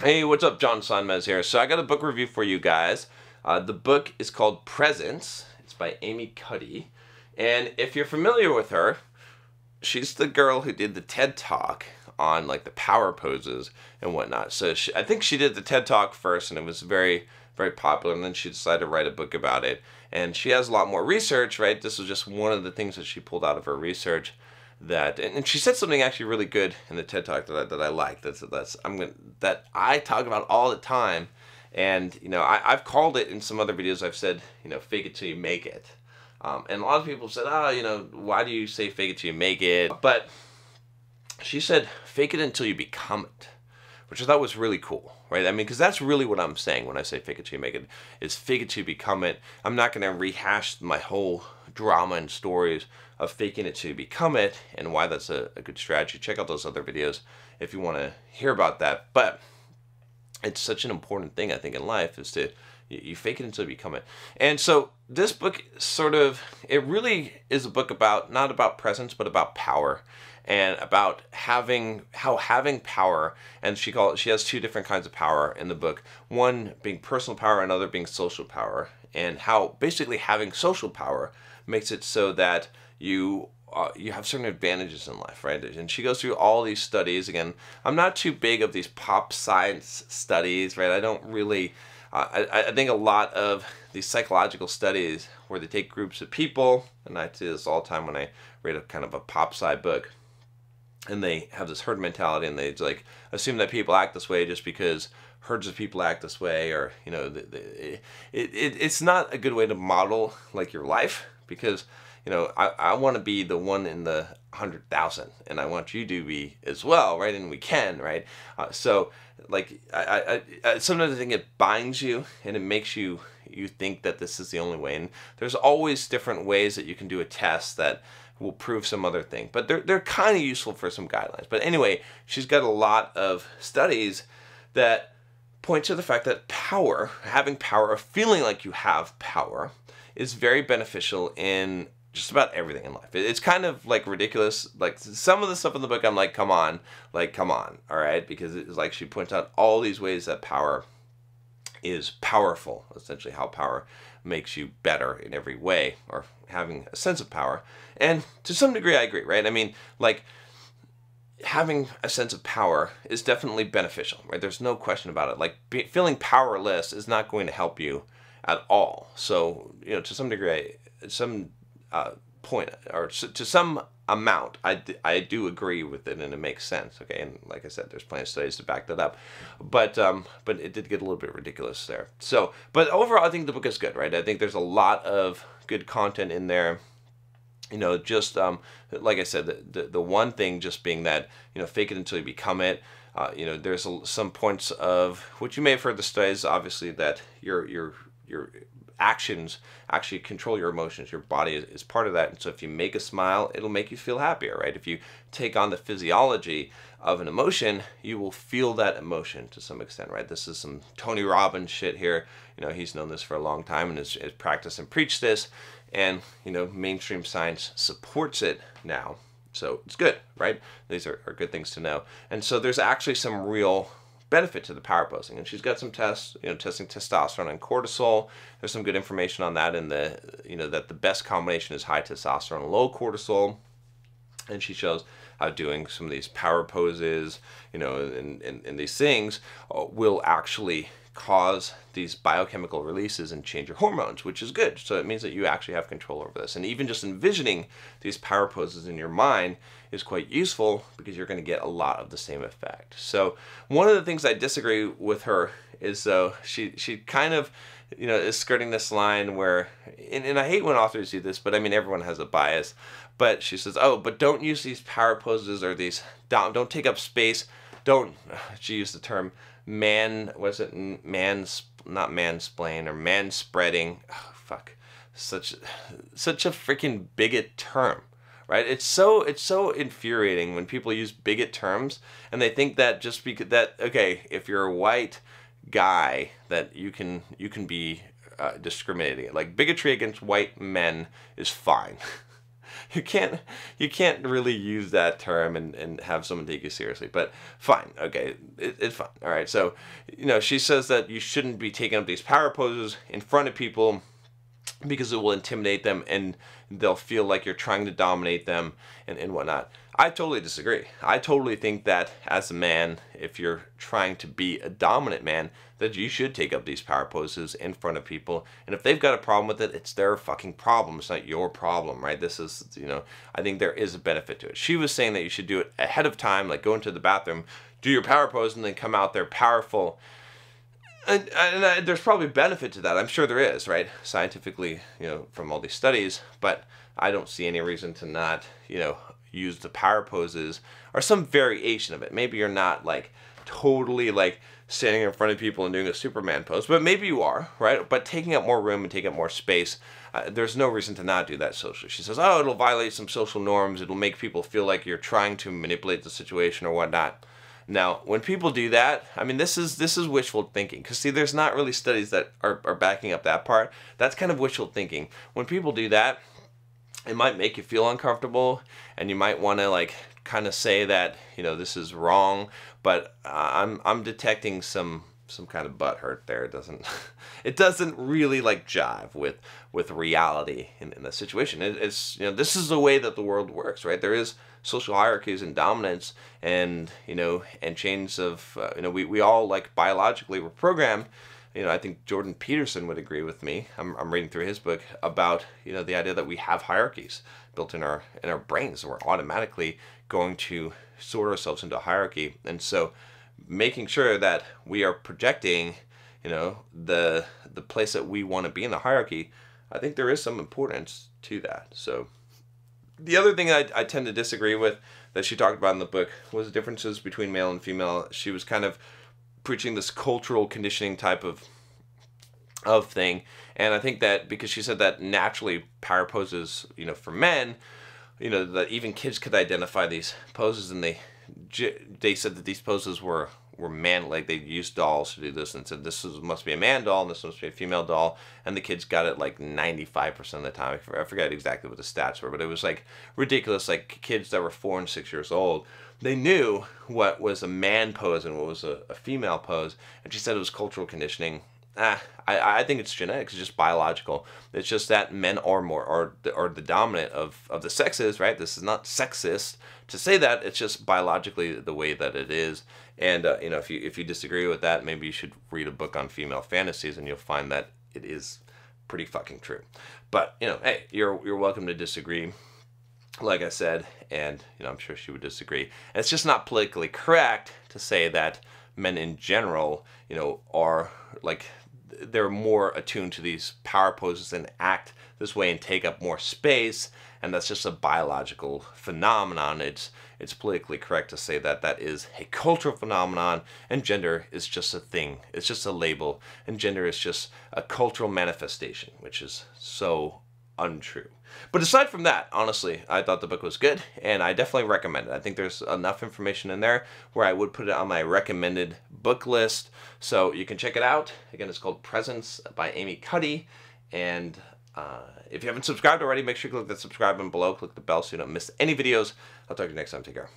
Hey, what's up? John Sonmez here. So I got a book review for you guys. The book is called Presence. It's by Amy Cuddy. And if you're familiar with her, she's the girl who did the TED Talk on like the power poses and whatnot. So I think she did the TED Talk first and it was very, very popular. And then she decided to write a book about it. And she has a lot more research, right? This was just one of the things that she pulled out of her research. And she said something actually really good in the TED Talk that I like. That I talk about all the time, and I've called it in some other videos. I've said fake it till you make it, and a lot of people said why do you say fake it till you make it? But she said fake it until you become it, which I thought was really cool, right? I mean, because that's really what I'm saying when I say fake it till you make it, is fake it till you become it. I'm not going to rehash my whole drama and stories of faking it till you become it and why that's a good strategy. Check out those other videos if you want to hear about that. But it's such an important thing, I think, in life is to you fake it until you become it. And so this book it really is a book about, not about presence, but about power. And about having power, and she has two different kinds of power in the book. One being personal power, another being social power, and how basically having social power makes it so that you have certain advantages in life, right? And she goes through all these studies. Again, I'm not too big of these pop science studies, right? I don't really. I think a lot of these psychological studies where they take groups of people, and I do this all the time when I read a kind of a pop sci book. And they have this herd mentality, and they like assume that people act this way just because herds of people act this way, or it's not a good way to model like your life, because I want to be the one in the 100,000, and I want you to be as well, right? And we can, right? So like I sometimes I think it binds you and it makes you think that this is the only way, and there's always different ways that you can do a test that will prove some other thing, but they're kind of useful for some guidelines. But anyway, she's got a lot of studies that point to the fact that having power, or feeling like you have power, is very beneficial in just about everything in life. It's kind of like ridiculous. Like some of the stuff in the book, I'm like, come on, all right? Because it's like she points out all these ways that power is powerful, essentially how power makes you better in every way, or having a sense of power. And to some degree I agree, right? I mean, like, having a sense of power is definitely beneficial, right? There's no question about it. Like, feeling powerless is not going to help you at all. So, to some degree, some point, or to some amount, I do agree with it, and it makes sense. Okay, and like I said, there's plenty of studies to back that up, but it did get a little bit ridiculous there. So, but overall, I think the book is good, right? I think there's a lot of good content in there. Just like I said, the one thing just being that fake it until you become it. There's some points of which you may have heard the studies, obviously, that your actions actually control your emotions. Your body is part of that, and so if you make a smile, it'll make you feel happier, right? If you take on the physiology of an emotion, you will feel that emotion to some extent, right? This is some Tony Robbins shit here. He's known this for a long time and has practiced and preached this, and mainstream science supports it now, so it's good, right? These are good things to know. And so there's actually some real benefit to the power posing, and she's got some tests, testing testosterone and cortisol. There's some good information on that in the, that the best combination is high testosterone, low cortisol, and she shows how doing some of these power poses, and these things will actually cause these biochemical releases and change your hormones, which is good. So it means that you actually have control over this. And even just envisioning these power poses in your mind is quite useful, because you're going to get a lot of the same effect. So one of the things I disagree with her is, though, she kind of is skirting this line where, and I hate when authors do this, but I mean, everyone has a bias, but she says, oh, but don't use these power poses, or these, don't take up space, she used the term not mansplain, or man spreading. Oh, fuck, such a freaking bigot term, right? It's so infuriating when people use bigot terms, and they think that just because okay, if you're a white guy, that you can be discriminating. Like, bigotry against white men is fine. you can't really use that term and have someone take you seriously. But fine, okay, it's fine. All right, so she says that you shouldn't be taking up these power poses in front of people because it will intimidate them and they'll feel like you're trying to dominate them and whatnot. I totally disagree. I totally think that as a man, if you're trying to be a dominant man, that you should take up these power poses in front of people. And if they've got a problem with it, it's their fucking problem. It's not your problem, right? This is, I think there is a benefit to it. She was saying that you should do it ahead of time, like go into the bathroom, do your power pose, and then come out there powerful. And there's probably benefit to that. I'm sure there is, right? Scientifically, from all these studies. But I don't see any reason to not, use the power poses or some variation of it. Maybe you're not like totally like standing in front of people and doing a Superman pose, but maybe you are, right? But taking up more room and taking up more space, there's no reason to not do that socially. She says, oh, it'll violate some social norms. It'll make people feel like you're trying to manipulate the situation or whatnot. Now, when people do that, I mean, this is wishful thinking. Because, see, there's not really studies that are backing up that part. That's kind of wishful thinking. When people do that, it might make you feel uncomfortable, and you might want to, like, kind of say that, this is wrong. But I'm detecting some kind of butt hurt there. It doesn't really, like, jive with reality in the situation. It's this is the way that the world works, right? There is social hierarchies and dominance and and chains of we all, like, biologically were programmed. I think Jordan Peterson would agree with me. I'm reading through his book about the idea that we have hierarchies built in our brains. We're automatically going to sort ourselves into a hierarchy, and so making sure that we are projecting the place that we want to be in the hierarchy, I think there is some importance to that. So the other thing I tend to disagree with that she talked about in the book was the differences between male and female. She was kind of preaching this cultural conditioning type of thing, and I think that because she said that naturally power poses, for men, that even kids could identify these poses, and they said that these poses were man, like they used dolls to do this, and said this must be a man doll and this must be a female doll, and the kids got it like 95% of the time. I forget exactly what the stats were, but it was like ridiculous. Like kids that were 4 and 6 years old, they knew what was a man pose and what was a female pose, and she said it was cultural conditioning. I think it's genetics. It's just biological. It's just that men are more, or the dominant of the sexes, right? This is not sexist to say that. It's just biologically the way that it is. And if you disagree with that, maybe you should read a book on female fantasies, and you'll find that it is pretty fucking true. But hey, you're welcome to disagree, like I said, and I'm sure she would disagree. And it's just not politically correct to say that men in general, are like, they're more attuned to these power poses and act this way and take up more space, and that's just a biological phenomenon. It's politically correct to say that that is a cultural phenomenon, and gender is just a thing. It's just a label, and gender is just a cultural manifestation, which is so untrue. But aside from that, honestly, I thought the book was good, and I definitely recommend it. I think there's enough information in there where I would put it on my recommended book list, so you can check it out. Again, it's called Presence by Amy Cuddy, and if you haven't subscribed already, make sure you click that subscribe button below, click the bell so you don't miss any videos. I'll talk to you next time. Take care.